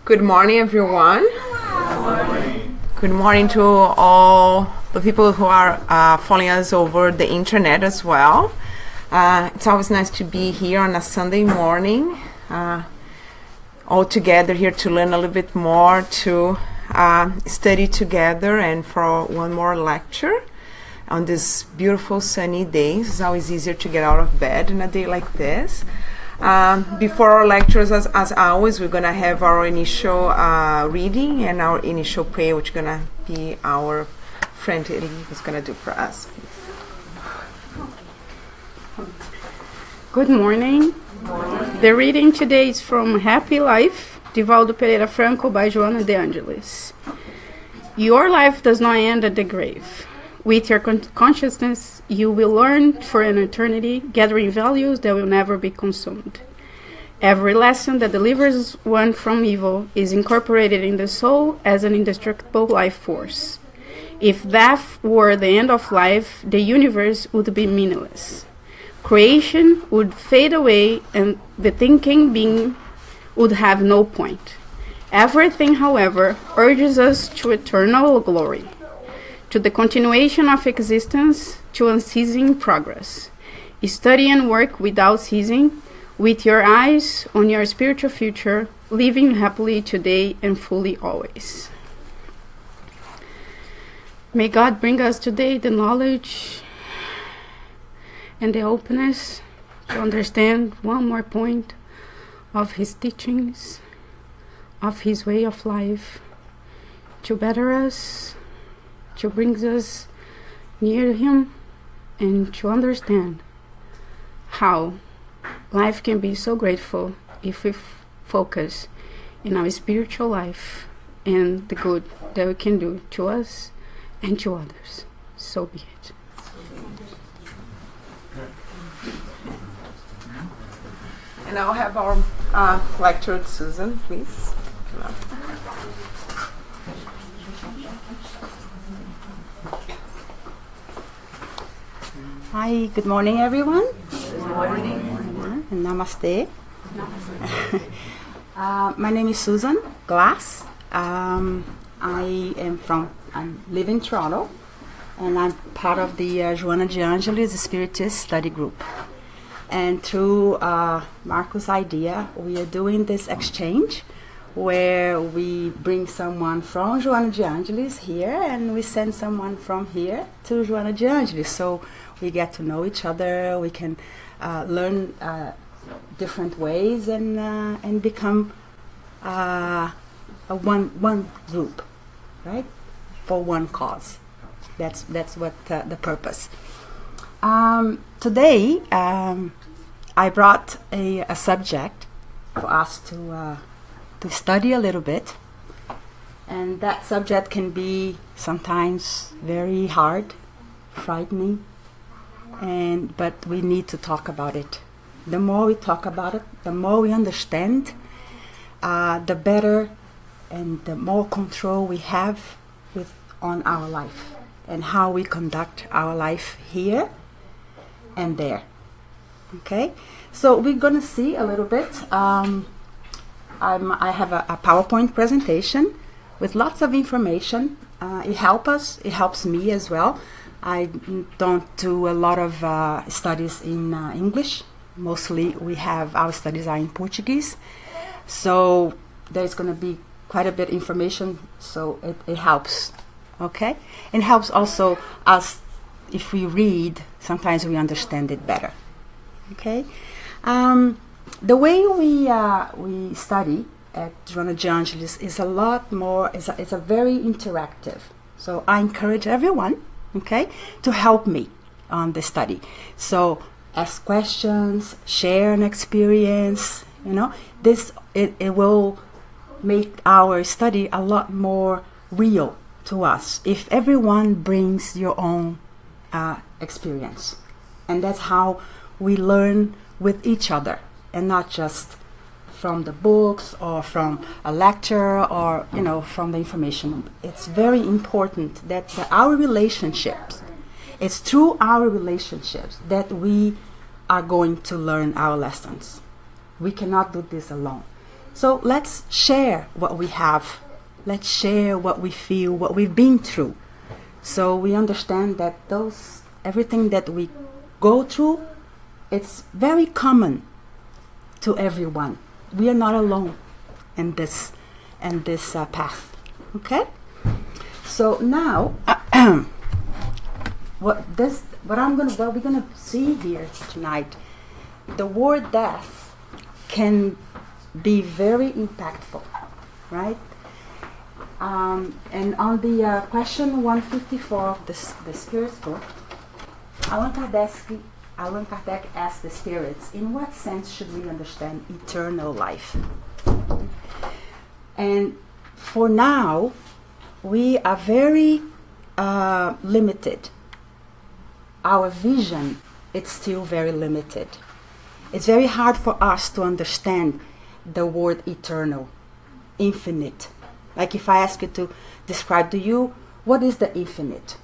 Good morning, everyone. Good morning. Good morning to all the people who are following us over the internet as well. It's always nice to be here on a Sunday morning, all together here to learn a little bit more, to study together, and for one more lecture on this beautiful sunny day. It's always easier to get out of bed in a day like this. Before our lectures, as always, we're going to have our initial reading and our initial prayer, which is going to be our friend Eli who's going to do for us. Good morning. The reading today is from Happy Life, Divaldo Pereira Franco by Joana de Angelis. Your life does not end at the grave. With your consciousness, you will learn for an eternity, gathering values that will never be consumed. Every lesson that delivers one from evil is incorporated in the soul as an indestructible life force. If death were the end of life, the universe would be meaningless. Creation would fade away and the thinking being would have no point. Everything, however, urges us to eternal glory, to the continuation of existence, to unceasing progress. Study and work without ceasing, with your eyes on your spiritual future, living happily today and fully always. May God bring us today the knowledge and the openness to understand one more point of His teachings, of His way of life, to better us, to bring us near Him, and to understand how life can be so grateful if we focus in our spiritual life and the good that we can do to us and to others. So be it. And I'll have our lecturer, Susan, please. Hi, good morning, everyone. Good morning. And namaste. My name is Susan Glass. I live in Toronto, and I'm part of the Joana de Angelis Spiritist study group. And through Marco's idea, we are doing this exchange where we bring someone from Joana de Angelis here, and we send someone from here to Joana de Angelis. So we get to know each other, we can learn different ways and become one group, right? For one cause. That's what the purpose. Today, I brought a subject for us to study a little bit, and that subject can be sometimes very hard, frightening, but we need to talk about it. The more we talk about it, the more we understand, the better and the more control we have on our life and how we conduct our life here and there. Okay, so we're gonna see a little bit. I have a PowerPoint presentation with lots of information. It helps me as well. I don't do a lot of studies in English. Mostly our studies are in Portuguese. So there's going to be quite a bit of information, so it helps. Okay? It helps also us, if we read, sometimes we understand it better. Okay? The way we study at Joana de Angelis is a lot more, it's a very interactive. So I encourage everyone, okay, to help me on the study. So ask questions, share an experience, it will make our study a lot more real to us if everyone brings your own experience. And that's how we learn with each other, and not just from the books or from a lecture or from the information. It's very important that our relationships, it's through our relationships that we are going to learn our lessons. We cannot do this alone. So let's share what we have. Let's share what we feel, what we've been through. So we understand that everything that we go through, it's very common to everyone. We are not alone in this path. Okay? So now what we're gonna see here tonight, the word death can be very impactful, right? And on the question 154 of the Spirit's book, Allan Kardec asked the spirits, in what sense should we understand eternal life? And for now, we are very limited. Our vision, it's still very limited. It's very hard for us to understand the word eternal, infinite. Like if I ask you to describe to you, what is the infinite?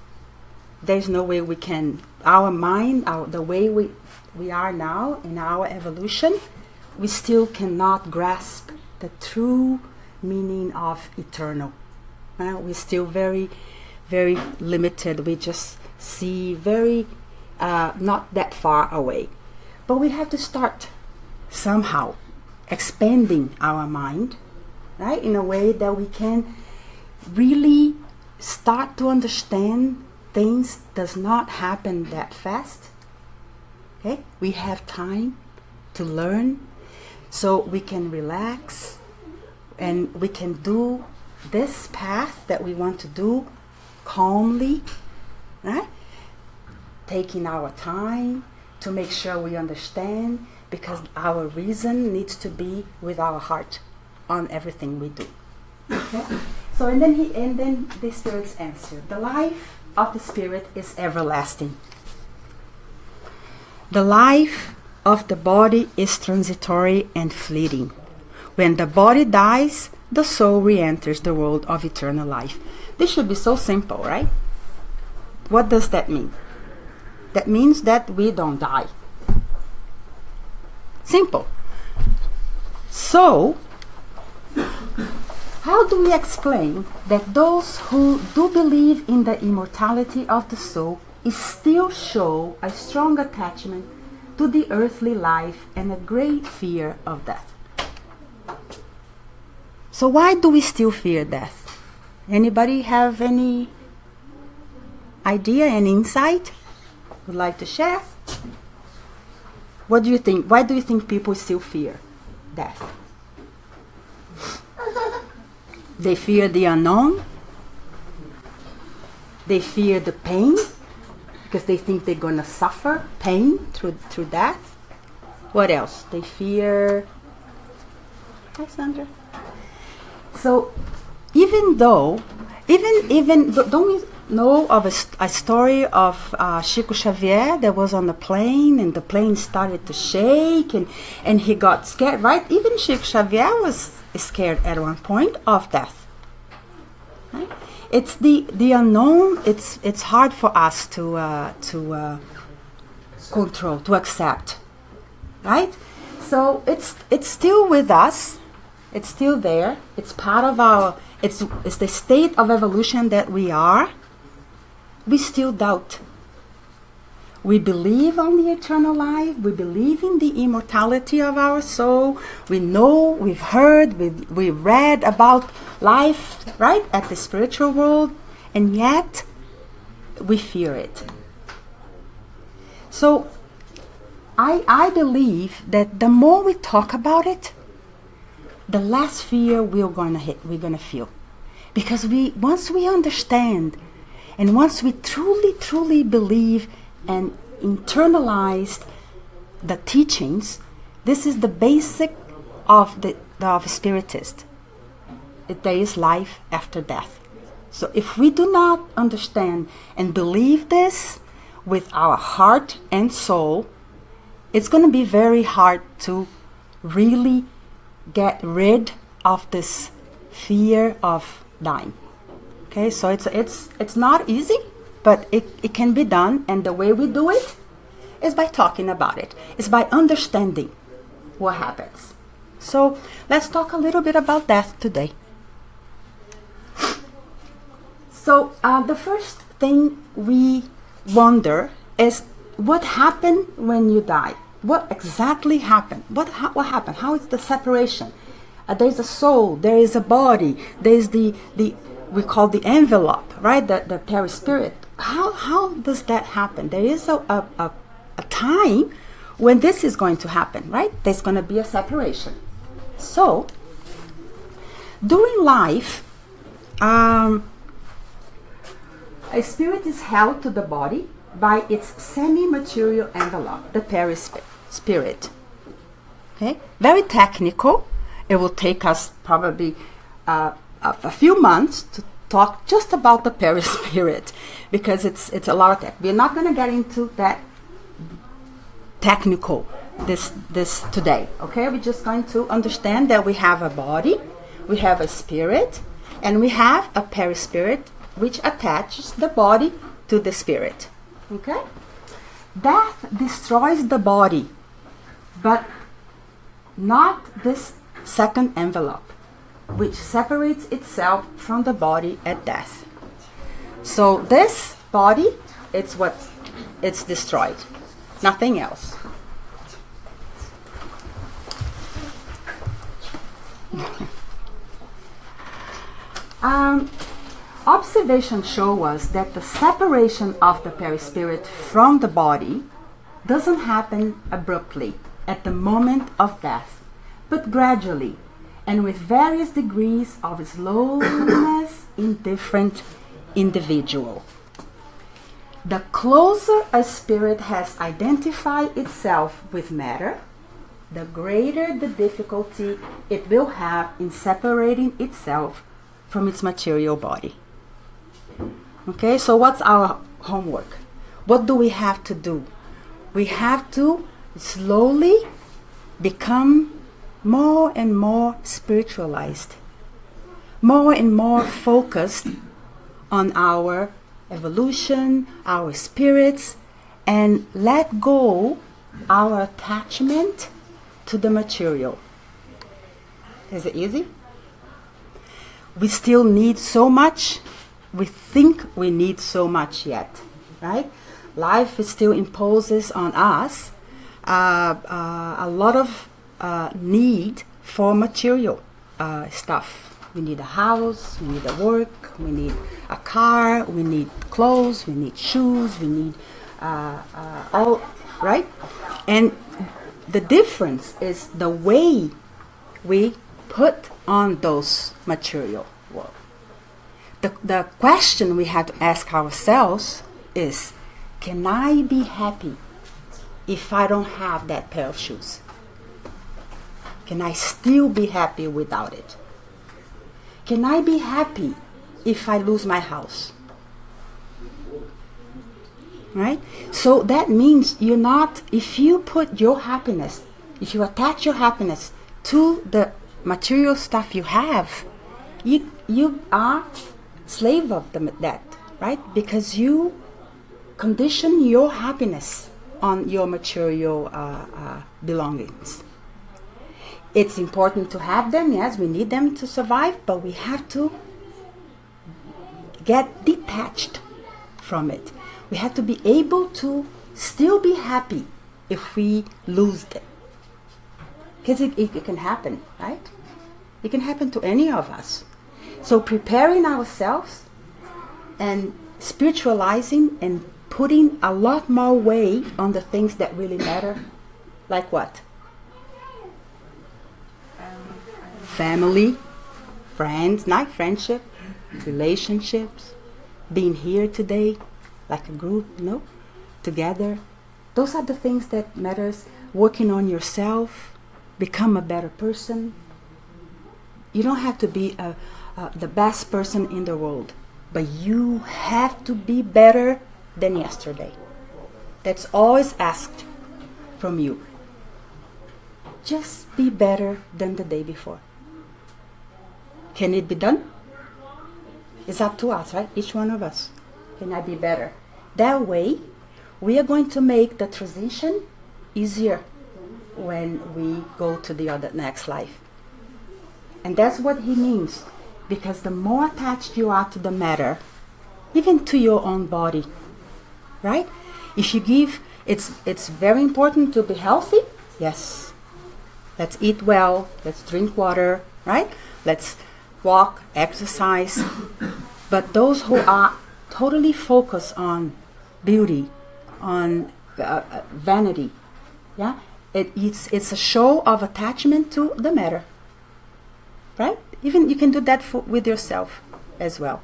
There's no way we can, our mind, the way we are now in our evolution, we still cannot grasp the true meaning of eternal. We're still very, very limited. We just see very, not that far away. But we have to start somehow expanding our mind, right, in a way that we can really start to understand things does not happen that fast. Okay, we have time to learn, so we can relax, and we can do this path that we want to do calmly, right? Taking our time to make sure we understand, because our reason needs to be with our heart on everything we do. Okay? So and then the spirits answer. The life of the spirit is everlasting. The life of the body is transitory and fleeting. When the body dies, the soul re-enters the world of eternal life. This should be so simple, right? What does that mean? That means that we don't die. Simple. So, how do we explain that those who do believe in the immortality of the soul still show a strong attachment to the earthly life and a great fear of death? So why do we still fear death? Anybody have any idea, any insight would like to share? What do you think? Why do you think people still fear death? They fear the unknown. They fear the pain because they think they're going to suffer pain through death. What else? They fear... Hi, Sandra. So, even don't we know of a story of Chico Xavier that was on the plane, and the plane started to shake, and he got scared, right? Even Chico Xavier was scared at one point of death. Right? It's the unknown. It's hard for us to control, to accept, right? So it's still with us. It's still there. It's part of our. It's the state of evolution that we are. We still doubt. We believe on the eternal life. We believe in the immortality of our soul. We know, we've heard, we read about life, right, at the spiritual world, and yet we fear it. So I believe that the more we talk about it, the less fear we're gonna feel. Because once we understand, and once we truly believe and internalized the teachings, this is the basic of the Spiritist. There is life after death. So if we do not understand and believe this with our heart and soul, it's going to be very hard to really get rid of this fear of dying. Okay, so it's not easy, but it can be done, and the way we do it is by talking about it. It's by understanding what happens. So let's talk a little bit about death today. So the first thing we wonder is what happened when you die? What exactly happened? What happened? How is the separation? There's a soul, there is a body, there's the we call the envelope, right? The perispirit. How does that happen? There is a time when this is going to happen, right? There's going to be a separation. So during life, a spirit is held to the body by its semi-material envelope, the perispirit. Okay, very technical. It will take us probably a few months to talk just about the perispirit, because it's a lot of tech. We're not going to get into that technical this today. Okay, we're just going to understand that we have a body, we have a spirit, and we have a perispirit which attaches the body to the spirit. Okay, death destroys the body, but not this second envelope, which separates itself from the body at death. So this body, it's destroyed, nothing else. Observations show us that the separation of the perispirit from the body doesn't happen abruptly at the moment of death, but gradually and with various degrees of slowness in different individuals. The closer a spirit has identified itself with matter, the greater the difficulty it will have in separating itself from its material body. Okay, so what's our homework? What do we have to do? We have to slowly become more and more spiritualized, more and more focused on our evolution, our spirits, and let go our attachment to the material. Is it easy? We still need so much. We think we need so much yet, right? Life still imposes on us a lot of need for material stuff. We need a house, we need a work, we need a car, we need clothes, we need shoes, we need all, right? And the difference is the way we put on those material world. The question we have to ask ourselves is, can I be happy if I don't have that pair of shoes? Can I still be happy without it? Can I be happy if I lose my house? Right? So that means you're not, if you put your happiness, if you attach your happiness to the material stuff you have, you are slave of that, right? Because you condition your happiness on your material belongings. It's important to have them, yes, we need them to survive, but we have to get detached from it. We have to be able to still be happy if we lose them. Because it can happen, right? It can happen to any of us. So preparing ourselves and spiritualizing and putting a lot more weight on the things that really matter. Like what? Family, friends, not friendship, relationships, being here today, like a group, together. Those are the things that matters. Working on yourself, become a better person. You don't have to be the best person in the world, but you have to be better than yesterday. That's always asked from you. Just be better than the day before. Can it be done? It's up to us, right? Each one of us. Can I be better? That way, we are going to make the transition easier. when we go to the other next life. And that's what he means, because the more attached you are to the matter, even to your own body, right? If you give, it's very important to be healthy. Yes. Let's eat well, let's drink water, right? Let's walk, exercise. But those who are totally focused on beauty, on vanity, yeah, it's a show of attachment to the matter, right? Even you can do that with yourself as well.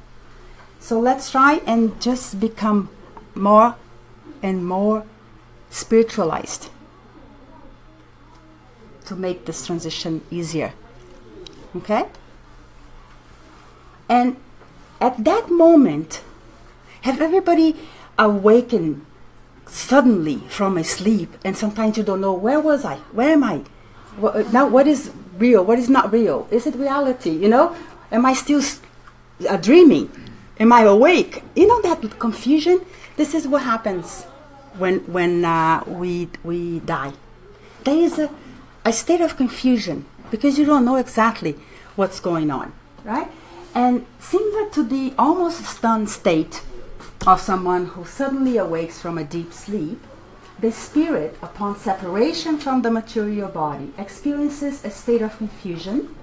So let's try and just become more and more spiritualized to make this transition easier. Okay? And at that moment, have everybody awakened suddenly from a sleep, and sometimes you don't know, where was I? Where am I? Now what is real? What is not real? Is it reality? You know? Am I still dreaming? Am I awake? You know that confusion? This is what happens when we die. There is a state of confusion because you don't know exactly what's going on, right? And similar to the almost stunned state of someone who suddenly awakes from a deep sleep, the spirit, upon separation from the material body, experiences a state of confusion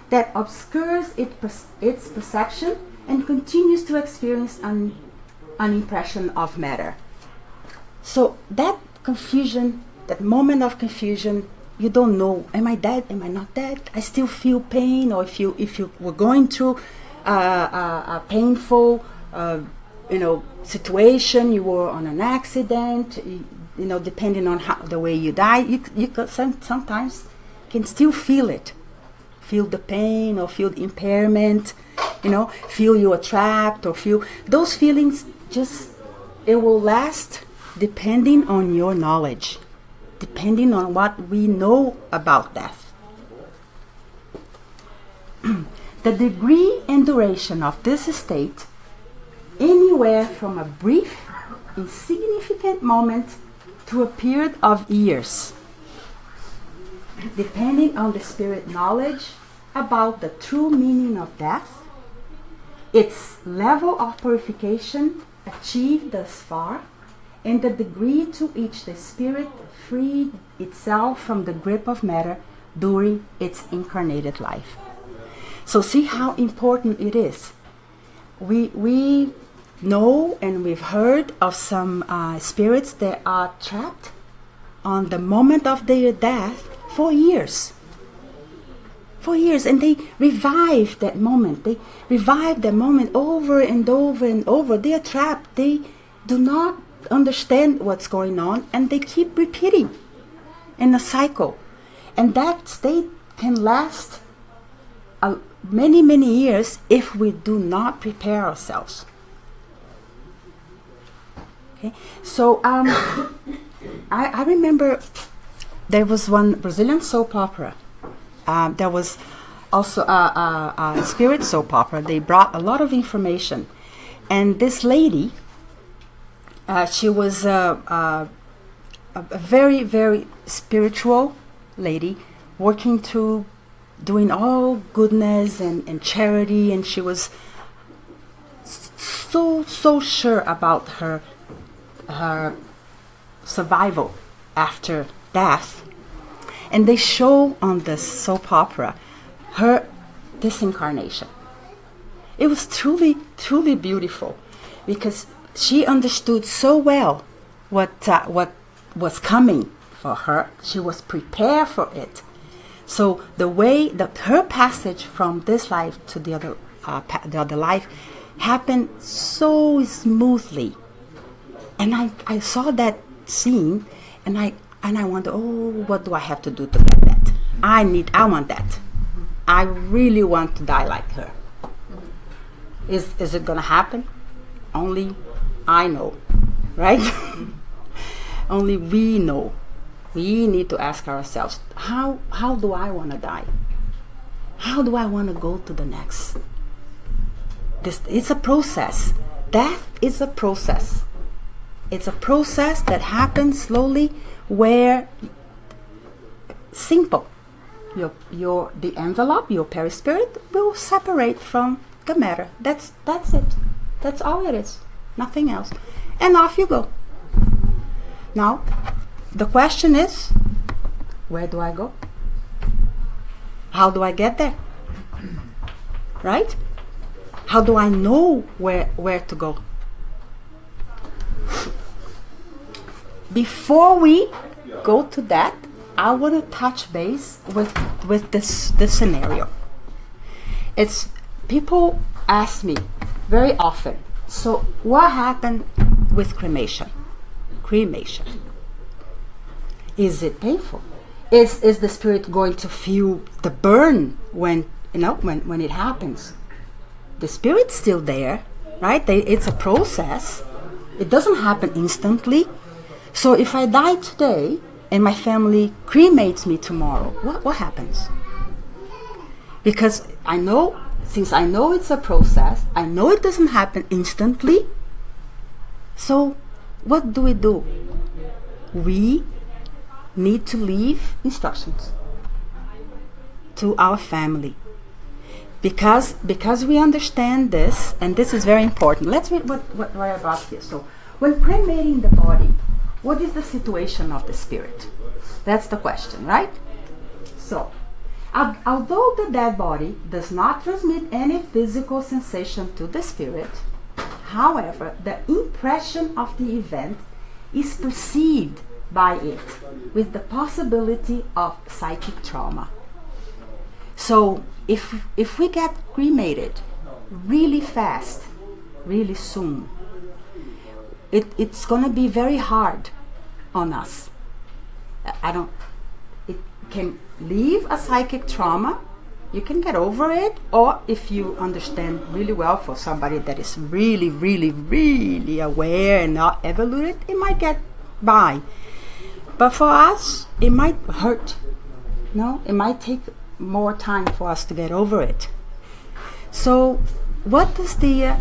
that obscures its perception and continues to experience an impression of matter. So that confusion, that moment of confusion, you don't know, am I dead? Am I not dead? I still feel pain, or if you were going through a painful situation, you were on an accident, depending on the way you die, you sometimes can still feel it. Feel the pain or feel the impairment, feel you are trapped or feel those feelings. It will last depending on your knowledge, depending on what we know about death. The degree and duration of this state, anywhere from a brief, insignificant moment to a period of years, depending on the spirit knowledge about the true meaning of death, its level of purification achieved thus far, and the degree to which the spirit freed itself from the grip of matter during its incarnated life. So see how important it is. We know and we've heard of some spirits that are trapped on the moment of their death for years. For years, and they revive that moment. They revive that moment over and over and over. They are trapped. They do not understand what's going on, and they keep repeating in a cycle. And that state can last many, many years if we do not prepare ourselves. Okay, so I remember there was one Brazilian soap opera. There was also a spirit soap opera. They brought a lot of information, and this lady, she was a very, very spiritual lady, working through doing all goodness and charity, and she was so sure about her survival after death. And they show on the soap opera her disincarnation. It was truly, truly beautiful, because she understood so well what was coming for her. She was prepared for it. So the way that her passage from this life to the other life happened so smoothly. And I saw that scene, and I wonder, what do I have to do to get that? I want that. I really want to die like her. Is it gonna happen? Only I know, right? Only we know. We need to ask ourselves, how do I want to die? How do I want to go to the next? It's a process. Death is a process. It's a process that happens slowly, where simple. The envelope, your perispirit, will separate from the matter. That's it. That's all it is. Nothing else. And off you go. Now, the question is, where do I go? How do I get there? Right? How do I know where to go? Before we go to that, I want to touch base with this scenario. It's people ask me very often, so what happened with cremation? Cremation. Is it painful? Is the spirit going to feel the burn when it happens? The spirit's still there, right? It's a process. It doesn't happen instantly. So if I die today and my family cremates me tomorrow, what happens? Because since I know it's a process, I know it doesn't happen instantly. So what do? We need to leave instructions to our family. Because we understand this, and this is very important. Let's read what I got here. So when cremating the body, what is the situation of the spirit? That's the question, right? So, although the dead body does not transmit any physical sensation to the spirit, however, the impression of the event is perceived by it with the possibility of psychic trauma. So, if we get cremated really fast, really soon, it's going to be very hard on us. It can leave a psychic trauma. You can get over it, or if you understand really well, for somebody that is really, really, really aware and not evolved, it might get by. But for us, it might hurt. No, it might take more time for us to get over it. So, what does the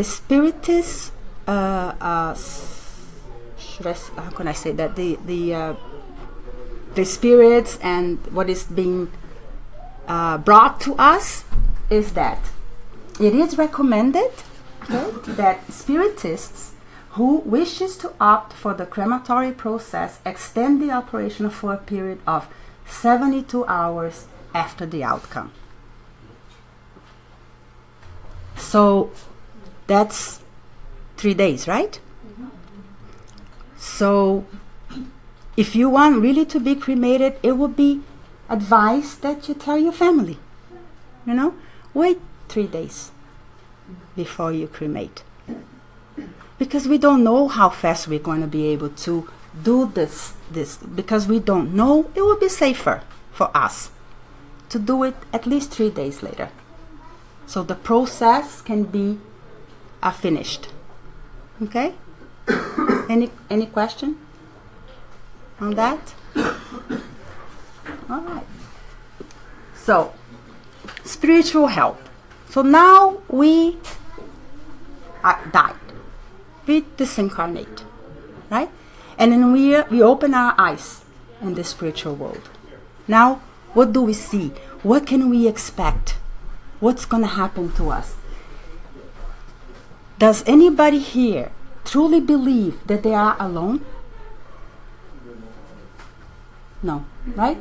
Spiritist how can I say that the spirits and what is being brought to us is that it is recommended that spiritists who wishes to opt for the crematory process extend the operation for a period of 72 hours after the outcome. So that's 3 days, right? So if you want really to be cremated, it would be advised that you tell your family, wait 3 days before you cremate. Because we don't know how fast we're going to be able to do this. Because we don't know, it would be safer for us to do it at least 3 days later. So the process can be finished. Okay? Any question on that? All right. So, spiritual help. So now we died. We disincarnate, right? And then we open our eyes in the spiritual world. Now, what do we see? What can we expect? What's going to happen to us? Does anybody here truly believe that they are alone? No, right?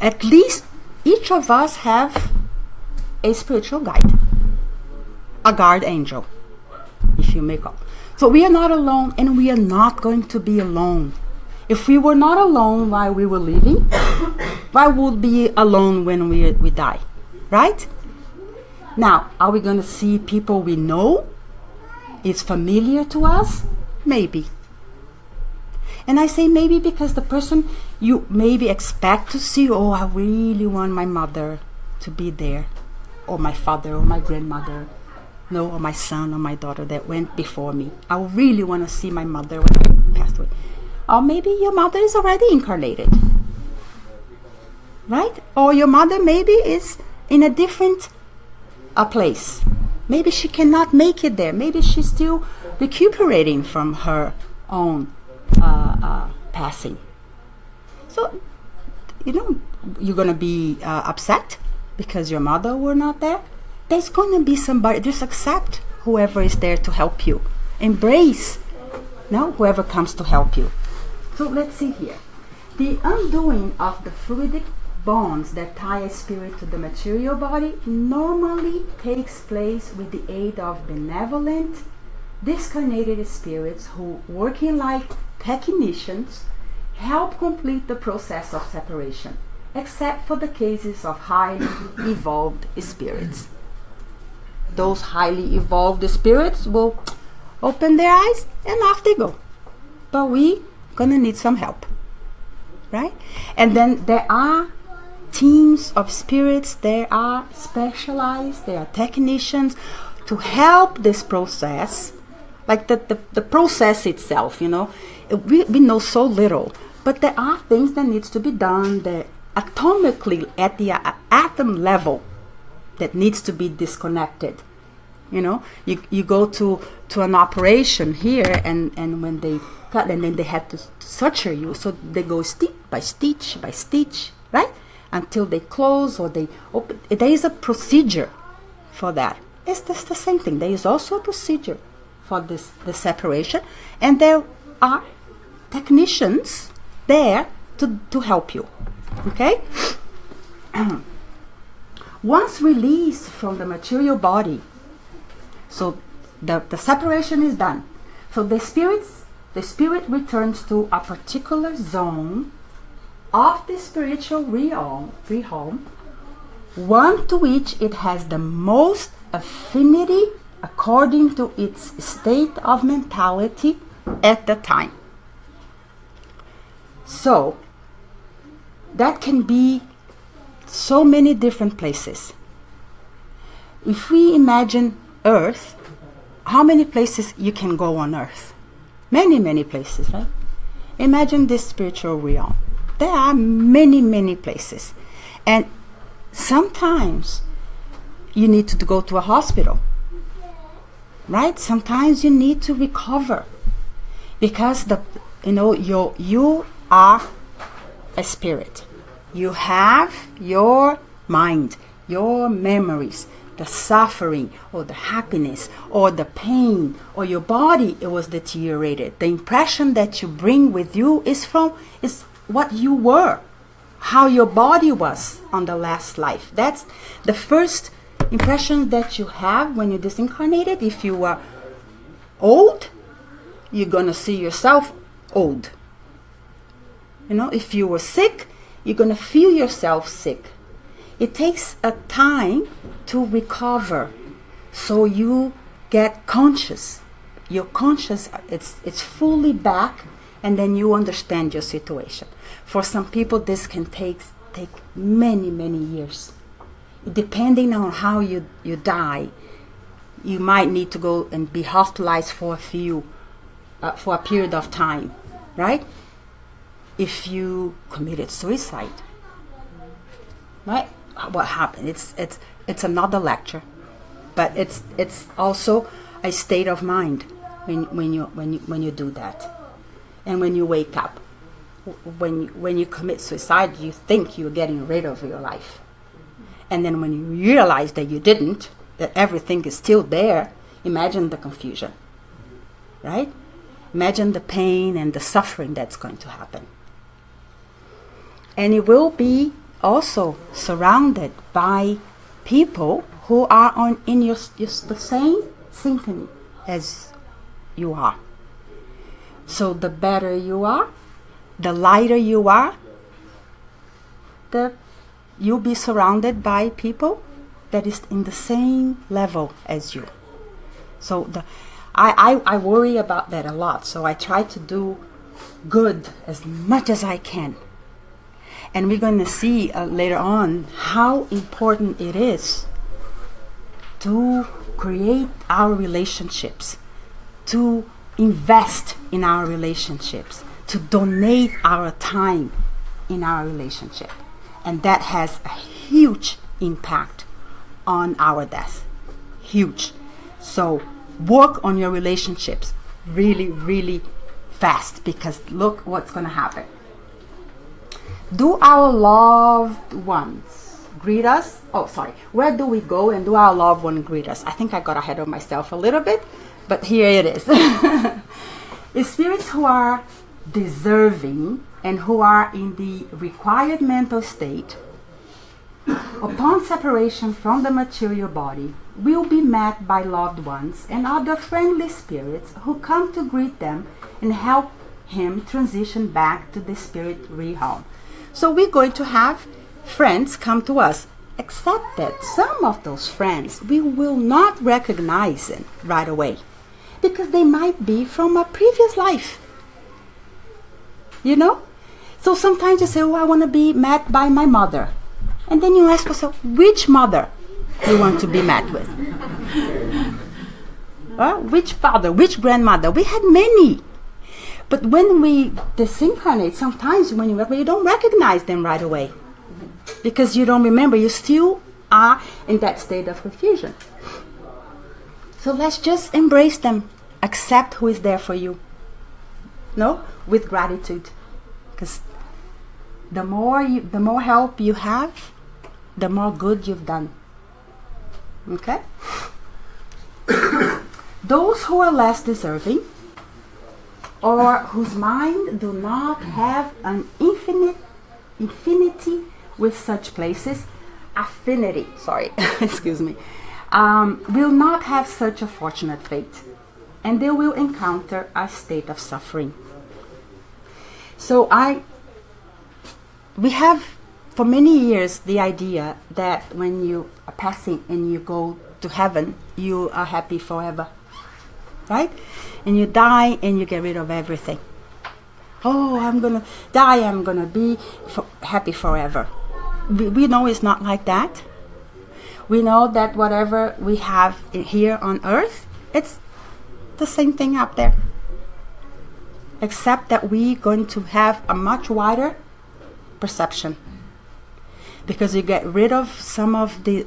At least each of us have a spiritual guide, a guard angel, if you may call. So we are not alone, and we are not going to be alone. If we were not alone while we were living, why would we be alone when we die, right? Now, are we going to see people we know? Is familiar to us? Maybe. And I say maybe because the person you maybe expect to see, I really want my mother to be there, or my father, or my grandmother, or my son, or my daughter that went before me. I really want to see my mother when I passed away. Or maybe your mother is already incarnated, right? Or your mother maybe is in a different place. Maybe she cannot make it there. Maybe she's still recuperating from her own passing. So you're going to be upset because your mother were not there. There's going to be somebody. Just accept whoever is there to help you. Embrace whoever comes to help you. So let's see here. The undoing of the fluidic bonds that tie a spirit to the material body normally takes place with the aid of benevolent, discarnated spirits who, working like technicians, help complete the process of separation, except for the cases of highly evolved spirits. Those highly evolved spirits will open their eyes and off they go. But we gonna need some help, right? And then there are teams of spirits, there are specialized, there are technicians to help this process, like the process itself, we know so little, but there are things that needs to be done that atomically at the atom level that needs to be disconnected. You go to an operation here, and when they cut, and then they have to suture you, so they go stitch by stitch, right, until they close or they open. There is a procedure for that. It's just the same thing. There is also a procedure for the separation, and there are technicians there to help you. Okay. Once released from the material body, so the separation is done. So the spirit returns to a particular zone of the spiritual realm, one to which it has the most affinity according to its state of mentality at the time. So that can be so many different places. If we imagine Earth, how many places you can go on Earth? Many, many places, right? Imagine this spiritual realm. There are many, many places. And sometimes you need to go to a hospital, right? Sometimes you need to recover because you are a spirit. You have your mind, your memories, the suffering or the happiness or the pain, or your body, it was deteriorated. The impression that you bring with you is what you were, how your body was on the last life. That's the first impression that you have when you disincarnated. If you are old, you're gonna see yourself old. If you were sick, you're gonna feel yourself sick. It takes a time to recover, so you get conscious. You're conscious, it's fully back, and then you understand your situation. For some people, this can take many, many years. Depending on how you die, you might need to go and be hospitalized for a period of time, right? If you committed suicide, right? What happened? It's another lecture, but it's also a state of mind when you do that, and when you wake up. When you commit suicide, you think you're getting rid of your life, and then when you realize that you didn't, that everything is still there, imagine the confusion, right? Imagine the pain and the suffering that's going to happen. And you will be also surrounded by people who are in the same symphony as you are. So the better you are, the lighter you are, you'll be surrounded by people that is in the same level as you. So I worry about that a lot. So I try to do good as much as I can. And we're going to see later on how important it is to create our relationships, to invest in our relationships, to donate our time in our relationship. And that has a huge impact on our death. Huge. So work on your relationships really, really fast, because look what's going to happen. do our loved ones greet us? Oh, sorry. Where do we go and do our loved one greet us? I think I got ahead of myself a little bit, but here it is. The spirits who are deserving and who are in the required mental state, upon separation from the material body, will be met by loved ones and other friendly spirits who come to greet them and help him transition back to the spirit realm. So we're going to have friends come to us, except that some of those friends we will not recognize them right away, because they might be from a previous life. You know? So sometimes you say, oh, I want to be met by my mother. And then you ask yourself, which mother you want to be met with? Which father, which grandmother? We had many. But when we disincarnate, sometimes when you don't recognize them right away, because you don't remember, you still are in that state of confusion. So let's just embrace them, accept who is there for you, no, with gratitude, because the more help you have, the more good you've done. Okay? Those who are less deserving, or whose mind do not have an infinity with such places, excuse me, will not have such a fortunate fate, and they will encounter a state of suffering. So we have for many years the idea that when you are passing and you go to heaven, you are happy forever, right? And you die and you get rid of everything. Oh, I'm gonna die, I'm gonna be happy forever. We know it's not like that. We know that whatever we have here on earth, it's the same thing up there, except that we're going to have a much wider perception, because you get rid of some of the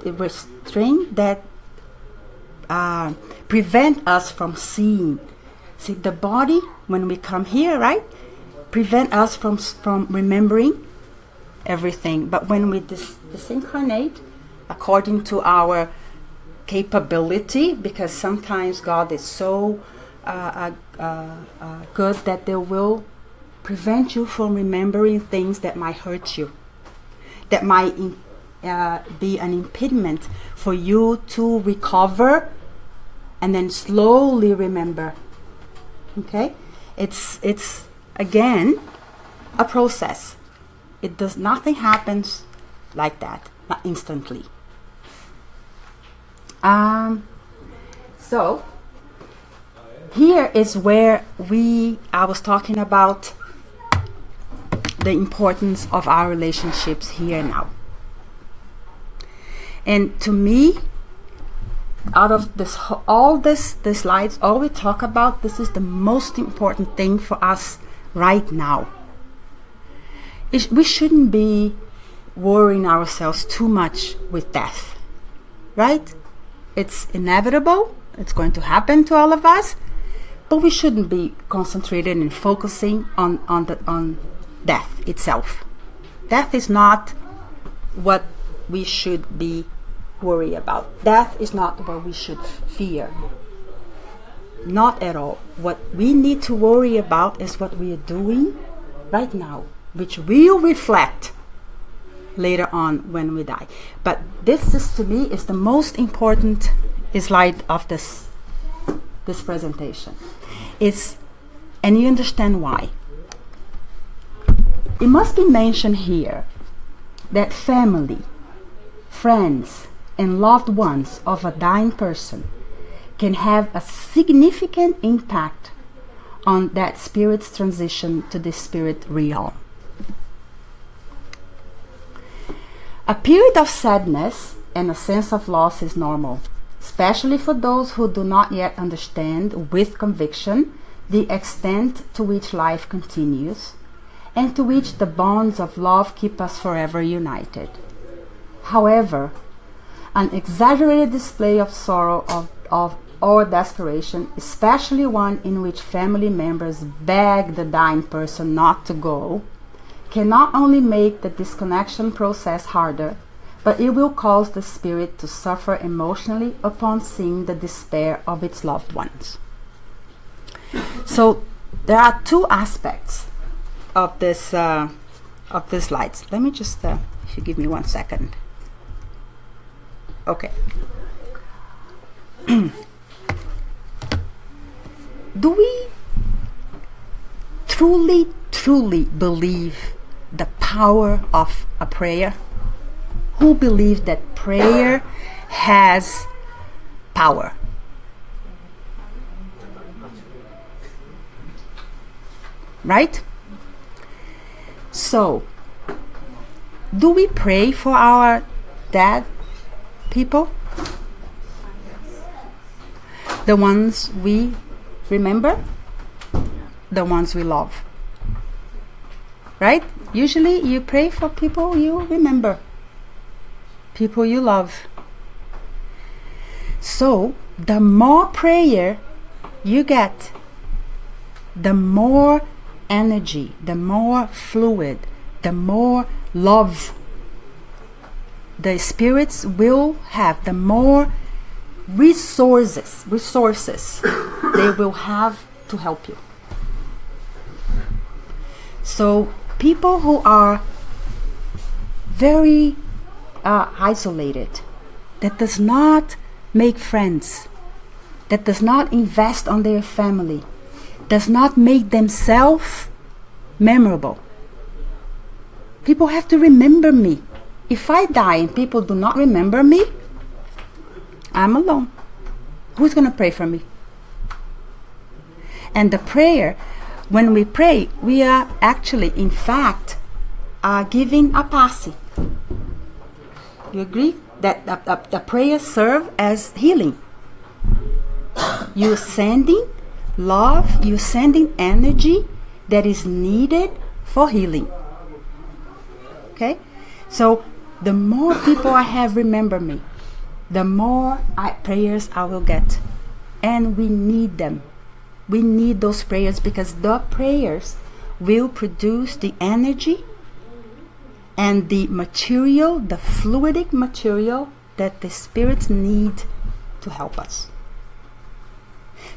restraint that prevent us from seeing. See, the body, when we come here, right, prevent us from remembering everything. But when we disincarnate, according to our capability, because sometimes God is so good that they will prevent you from remembering things that might hurt you, that might be an impediment for you to recover and then slowly remember. Okay? It's again a process. Nothing happens like that, not instantly. So here is where I was talking about the importance of our relationships here and now. And to me, out of this, all the slides, all we talk about, this is the most important thing for us right now. We shouldn't be worrying ourselves too much with death, right? It's inevitable. It's going to happen to all of us, but we shouldn't be concentrated and focusing on death itself. Death is not what we should be worried about. Death is not what we should fear. Not at all. What we need to worry about is what we are doing right now, which will reflect later on when we die. But this is, to me, is the most important slide of this presentation. And you understand why. It must be mentioned here that family, friends, and loved ones of a dying person can have a significant impact on that spirit's transition to the spirit realm. A period of sadness and a sense of loss is normal, especially for those who do not yet understand with conviction the extent to which life continues and to which the bonds of love keep us forever united. However, an exaggerated display of sorrow or desperation, especially one in which family members beg the dying person not to go, can not only make the disconnection process harder, but it will cause the spirit to suffer emotionally upon seeing the despair of its loved ones. So there are two aspects of this slides. Let me just, if you give me 1 second. Okay. Do we truly believe the power of a prayer? Who believes that prayer has power? Right? So, do we pray for our dead people? The ones we remember? The ones we love? Right? Usually you pray for people you remember, people you love. So, the more prayer you get, the more energy, the more fluid, the more love the spirits will have, the more resources they will have to help you. So people who are very isolated, that does not make friends, that does not invest on their family, does not make themselves memorable. People have to remember me. If I die and people do not remember me, I'm alone. Who's going to pray for me? And the prayer, when we pray, we are actually, in fact, giving a passe. You agree? That the prayer serves as healing. You're sending love, you're sending energy that is needed for healing. Okay? So the more people I have remember me, the more prayers I will get. And we need them. We need those prayers because the prayers will produce the energy and the material, the fluidic material that the spirits need to help us.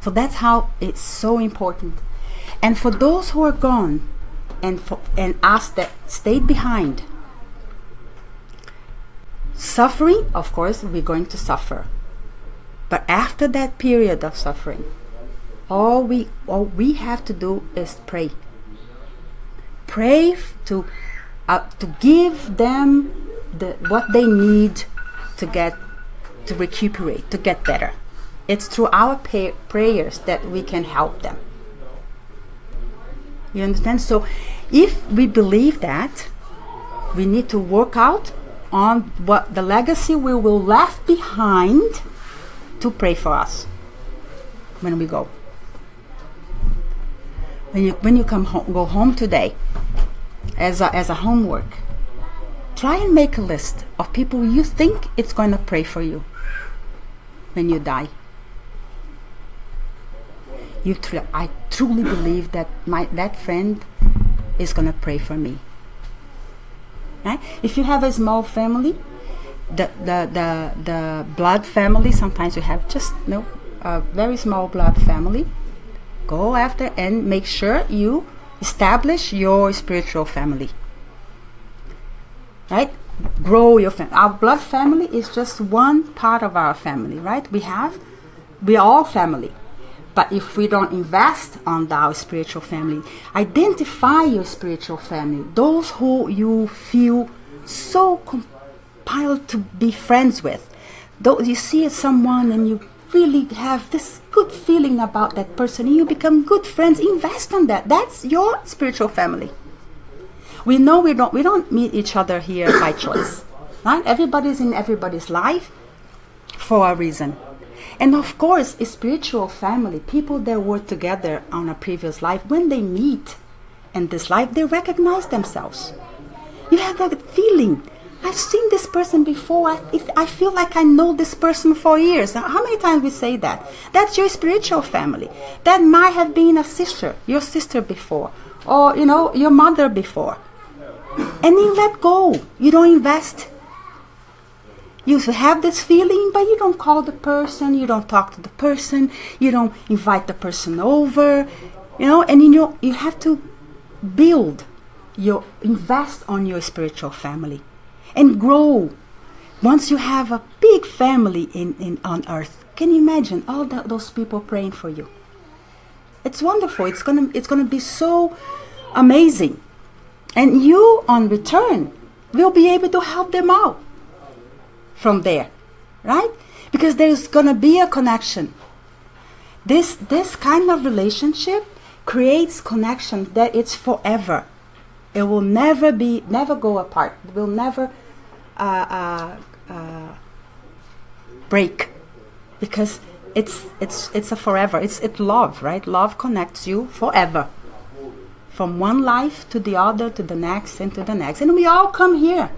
So that's how it's so important. And for those who are gone and us that stayed behind, suffering, of course, we're going to suffer. But after that period of suffering, all we have to do is pray. Pray to give them what they need to recuperate, to get better. It's through our prayers that we can help them. You understand? So if we believe that, we need to work out on what the legacy we will left behind to pray for us when we go. When you go home today, as a homework, try and make a list of people you think it's going to pray for you when you die. I truly believe that that friend is going to pray for me. Right? If you have a small family, the blood family, sometimes you have just a very small blood family. Go after and make sure you establish your spiritual family. Right? Grow your family. Our blood family is just one part of our family, right? We are all family. But if we don't invest on our spiritual family, identify your spiritual family, those who you feel so compelled to be friends with. Though you see someone and you really have this good feeling about that person and you become good friends, invest on that. That's your spiritual family. We know we don't meet each other here by choice. Right? Everybody's in everybody's life for a reason. And of course, a spiritual family, people that were together on a previous life, when they meet in this life, they recognize themselves. You have that feeling I've seen this person before. I feel like I know this person for years. How many times we say that? That's your spiritual family. That might have been a sister, your sister before, or your mother before. And you let go. You don't invest. You have this feeling, but you don't call the person, you don't talk to the person, you don't invite the person over, and you have to invest on your spiritual family and grow. Once you have a big family on earth, can you imagine all those people praying for you? It's wonderful. It's gonna be so amazing, and you, on return, will be able to help them out from there, right? Because there's gonna be a connection. This kind of relationship creates connection that it's forever. It will never go apart. It will never break, because it's a forever. It's love, right? Love connects you forever, from one life to the other, to the next, and to the next. And we all come here,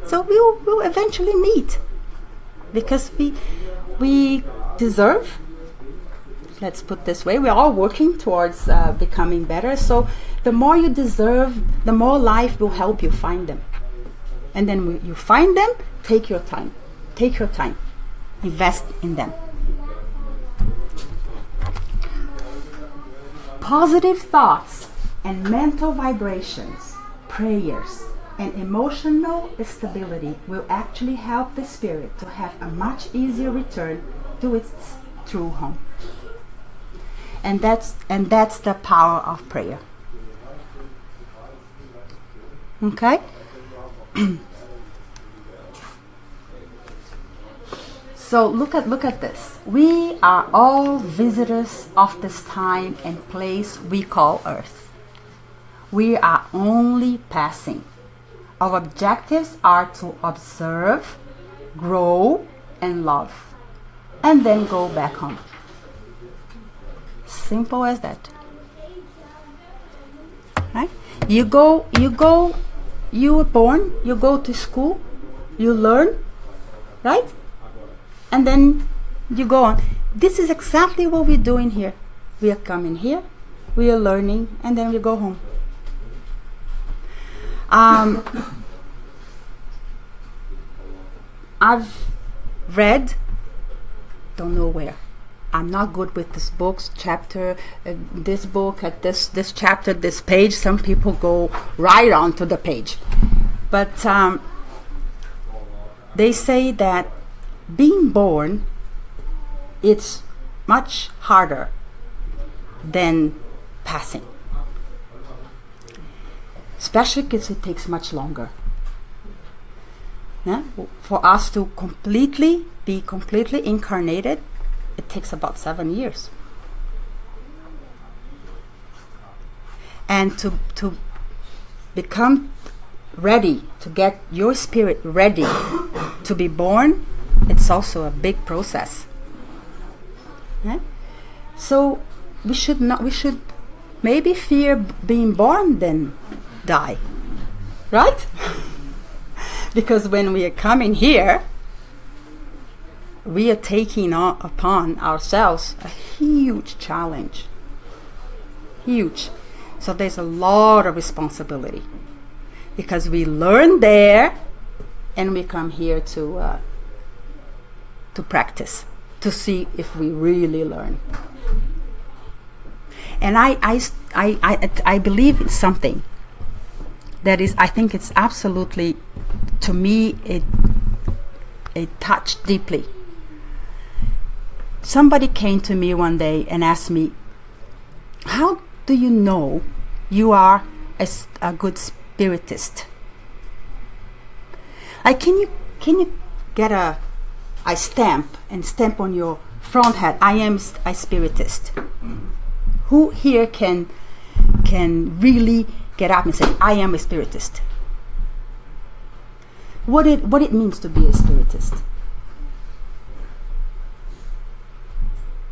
so we'll eventually meet, because we deserve. Let's put this way: we're all working towards becoming better. So the more you deserve, the more life will help you find them. And then when you find them, take your time. Take your time. Invest in them. Positive thoughts and mental vibrations, prayers, and emotional stability will actually help the spirit to have a much easier return to its true home. And that's the power of prayer. Okay? So look at this. We are all visitors of this time and place we call Earth. We are only passing. Our objectives are to observe, grow, and love, and then go back home. Simple as that. Right? You were born, you go to school, you learn, right? And then you go on. This is exactly what we're doing here. We are coming here, we are learning, and then we go home. I've read, don't know where. I'm not good with this book's chapter, this book at this chapter, this page. Some people go right on to the page. But they say that being born, it's much harder than passing. Especially because it takes much longer. Yeah? For us to be completely incarnated, it takes about 7 years. And to become ready, to get your spirit ready to be born, it's also a big process. Yeah? So we should maybe fear being born than die, right? Because when we are coming here, we are taking upon ourselves a huge challenge. Huge. So there's a lot of responsibility, because we learn there and we come here to practice, to see if we really learn. And I believe in something that is, I think it's absolutely, to me, it touched deeply. Somebody came to me one day and asked me, how do you know you are a good spiritist? Like, can you get a stamp and stamp on your front hat, I am a spiritist? Who here can really get up and say, I am a spiritist? What it means to be a spiritist?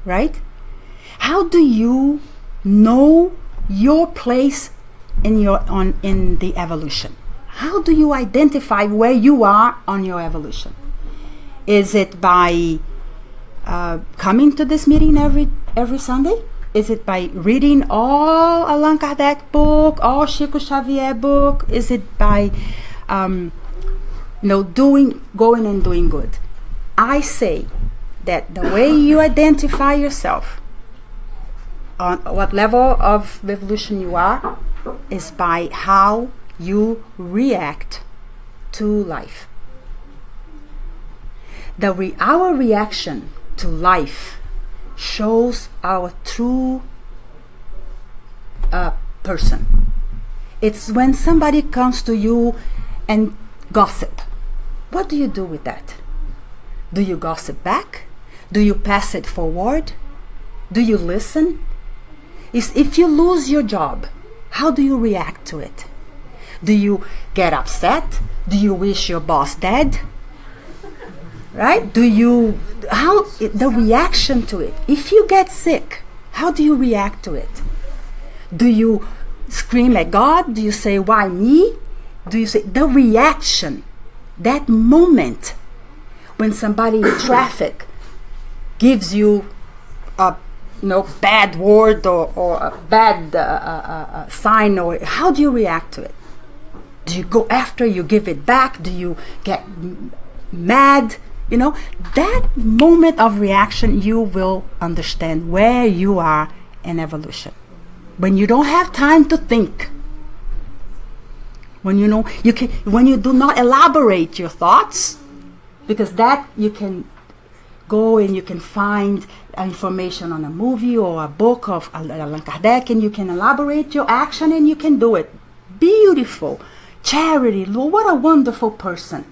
Right? How do you know your place in the evolution? How do you identify where you are on your evolution? Is it by coming to this meeting every Sunday? Is it by reading all Allan Kardec book, all Chico Xavier book? Is it by going and doing good? I say that the way you identify yourself on what level of evolution you are is by how you react to life. Our reaction to life shows our true person. It's when somebody comes to you and gossip. What do you do with that? Do you gossip back? Do you pass it forward? Do you listen? If you lose your job, how do you react to it? Do you get upset? Do you wish your boss dead? Right? The reaction to it. If you get sick, how do you react to it? Do you scream at God? Do you say, why me? Do you say, the reaction, that moment when somebody in traffic gives you a bad word or a bad sign, or how do you react to it? Do you go after? You give it back? Do you get mad? That moment of reaction, you will understand where you are in evolution. When you don't have time to think, when when you do not elaborate your thoughts, because that you can go and you can find information on a movie or a book of Allan Kardec, and you can elaborate your action and you can do it. Beautiful. Charity. What a wonderful person.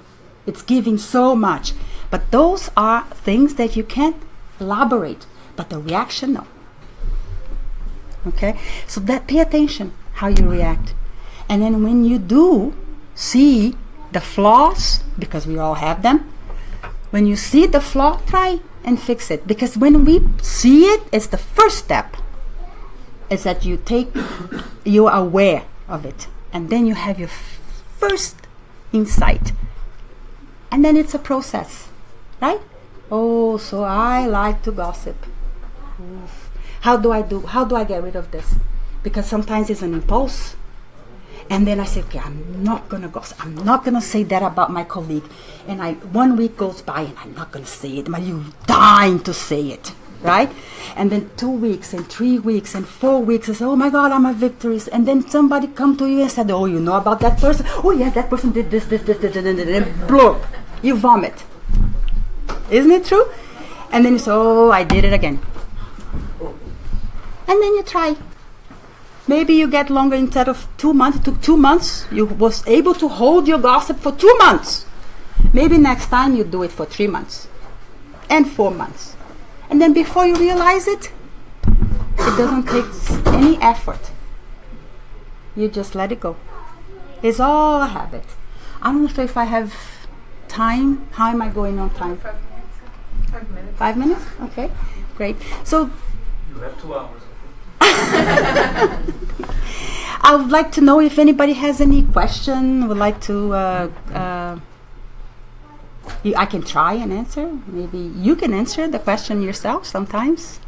It's giving so much. But those are things that you can't elaborate. But the reaction, no. Okay? So pay attention how you react. And then when you do see the flaws, because we all have them, when you see the flaw, try and fix it. Because when we see it, it's the first step. Is that you are aware of it. And then you have your first insight. And then it's a process, right? Oh, so I like to gossip. Oof. How do I get rid of this? Because sometimes it's an impulse. And then I say, okay, I'm not going to gossip. I'm not going to say that about my colleague. And 1 week goes by and I'm not going to say it. But you're dying to say it, right? And then 2 weeks and 3 weeks and 4 weeks, I say, oh my God, I'm a victorist. And then somebody come to you and said, oh, you know about that person? Oh yeah, that person did this, and blurp. You vomit. Isn't it true? And then you say, oh, I did it again. And then you try. Maybe you get longer instead of 2 months. It took 2 months. You was able to hold your gossip for 2 months. Maybe next time you do it for 3 months. And 4 months. And then before you realize it, it doesn't take any effort. You just let it go. It's all a habit. I'm not sure if I have time. How am I going on time? 5 minutes. 5 minutes. 5 minutes? Okay, great. So you have 2 hours. I would like to know if anybody has any question, would like to I can try and answer. Maybe you can answer the question yourself sometimes.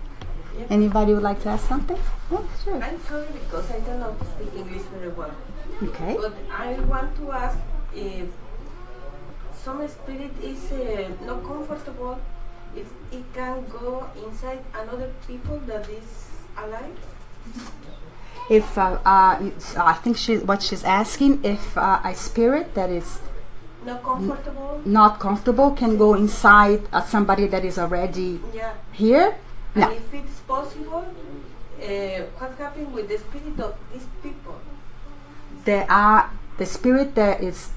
Yeah. Anybody would like to ask something? Yeah, sure. I'm sorry because I don't know to speak English very well. Okay. But I want to ask if some spirit is not comfortable, if it can go inside another people that is alive. If I think what she's asking, if a spirit that is Not comfortable can go inside somebody that is already here. And No. if it's possible, what happened with the spirit of these people? There are the spirit that it's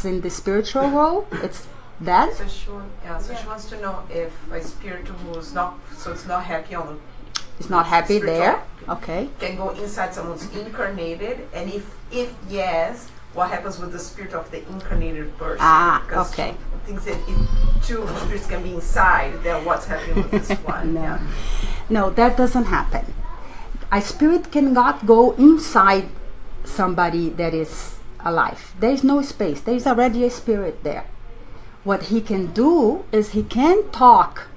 in the spiritual world. It's that. So she wants to know if a spirit who's not happy on It's not happy spiritual there. Okay. can go inside someone's incarnated, and if yes, what happens with the spirit of the incarnated person? Because Okay. she thinks that if 2 spirits can be inside, then what's happening with this one? No. Yeah. No, that doesn't happen. A spirit cannot go inside somebody that is alive. There is no space. There is already a spirit there. What he can do is he can talk.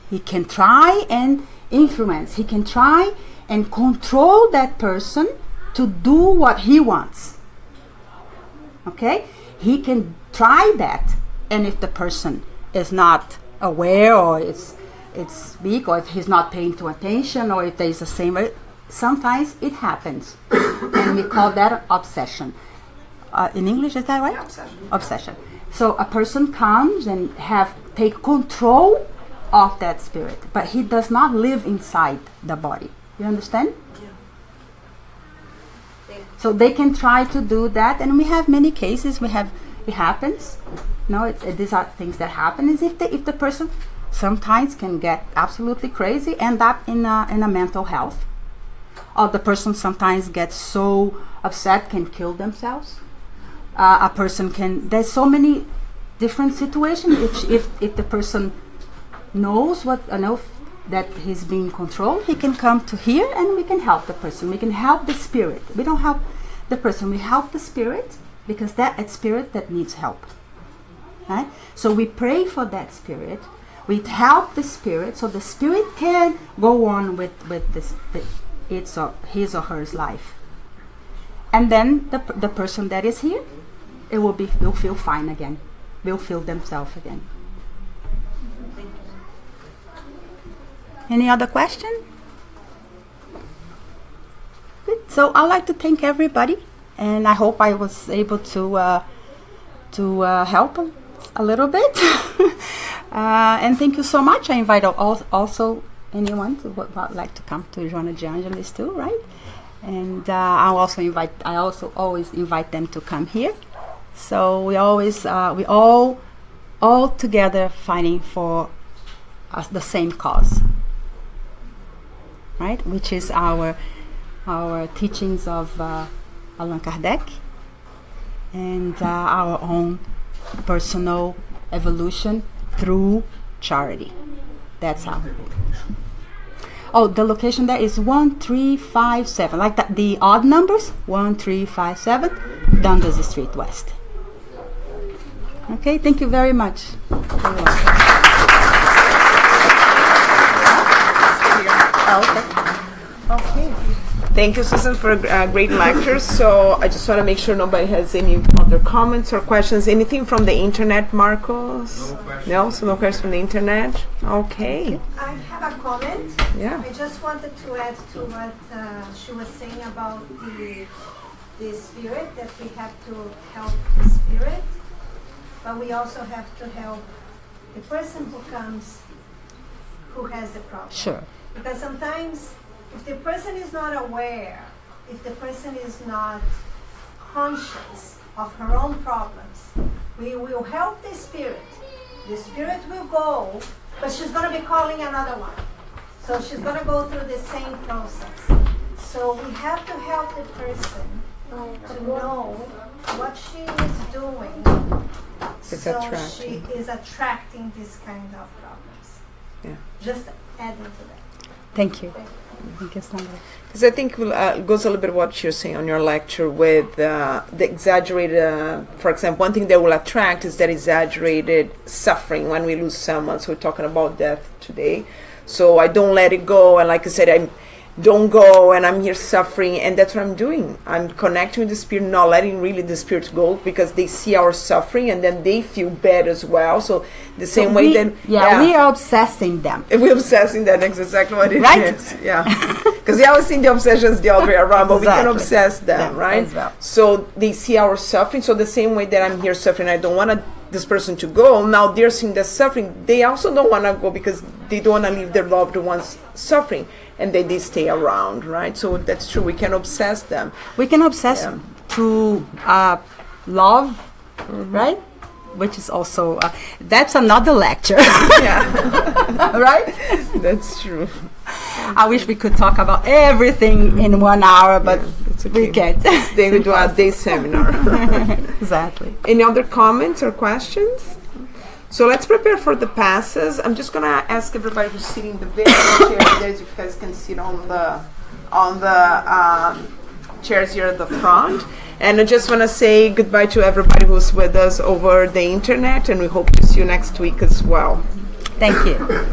He can try and influence. He can try and control that person to do what he wants. Okay? He can try that. And if the person is not aware, or it's weak, or if he's not paying to attention, or if there is the same, sometimes it happens. And we call that obsession. In English, is that right? Yeah, obsession. Obsession. So a person comes and take control of that spirit, but he does not live inside the body. You understand? Yeah. So they can try to do that, and we have many cases. It happens. No, these are things that happen. Is if the person sometimes can get absolutely crazy, end up in a mental health, or the person sometimes gets so upset can kill themselves. A person can. There's so many different situations. If the person knows that he's being controlled, he can come to here and we can help the person. We can help the spirit. We don't help the person. We help the spirit, because it's spirit that needs help. Right? So we pray for that spirit. We help the spirit so the spirit can go on with his or her life. And then the person that is here, will feel fine again. Will feel themselves again. Any other question? Good. So I'd like to thank everybody, and I hope I was able to help a little bit. And thank you so much. I invite also anyone who would like to come to Joana de Angelis too, right? And I also always invite them to come here. So we all together fighting for the same cause, right? Which is our teachings of Allan Kardec, and our own personal evolution through charity. That's how. Oh, the location there is 1357, like that. The odd numbers 1357, Dundas Street West. Okay, thank you very much. Okay. Thank you, Susan, for a great lecture. So I just want to make sure nobody has any other comments or questions. Anything from the internet, Marcos? No questions. No? So no questions from the internet? Okay. I have a comment. Yeah. I just wanted to add to what she was saying about the spirit, that we have to help the spirit, but we also have to help the person who comes, who has the problem. Sure. Because sometimes if the person is not aware, if the person is not conscious of her own problems, we will help the spirit. The spirit will go, but she's going to be calling another one. So she's going to go through the same process. So we have to help the person to know what she is doing. It's so attracting. she is attracting this kind of problems. Yeah. Just adding to that. Thank you. Thank you, Sandra. Because I think it goes a little bit what you're saying on your lecture with the exaggerated, for example, one thing that will attract is that exaggerated suffering when we lose someone. So we're talking about death today. So I don't let it go. And like I said, I don't go, and I'm here suffering, and that's what I'm doing. I'm connecting with the spirit, not letting really the spirit go, because they see our suffering and then they feel bad as well. So the same way then we are obsessing them. We're obsessing them. That's exactly what it Right? is. Yeah. Because we always think the obsessions the other way around, but we can obsess them, right? as well. So they see our suffering. So the same way that I'm here suffering, I don't want this person to go. Now they're seeing the suffering. They also don't want to go because they don't want to leave their loved ones suffering. And then they stay around, right? So that's true. We can obsess them. We can obsess to love, right? Which is also, that's another lecture. Yeah. Right? That's true. I wish we could talk about everything in 1 hour, but it's okay. we can't. Then we do a day seminar. Exactly. Any other comments or questions? So let's prepare for the passes. I'm just gonna ask everybody who's sitting in the very chairs there, as you guys can sit on the chairs here at the front. And I just want to say goodbye to everybody who's with us over the internet, and we hope to see you next week as well. Thank you.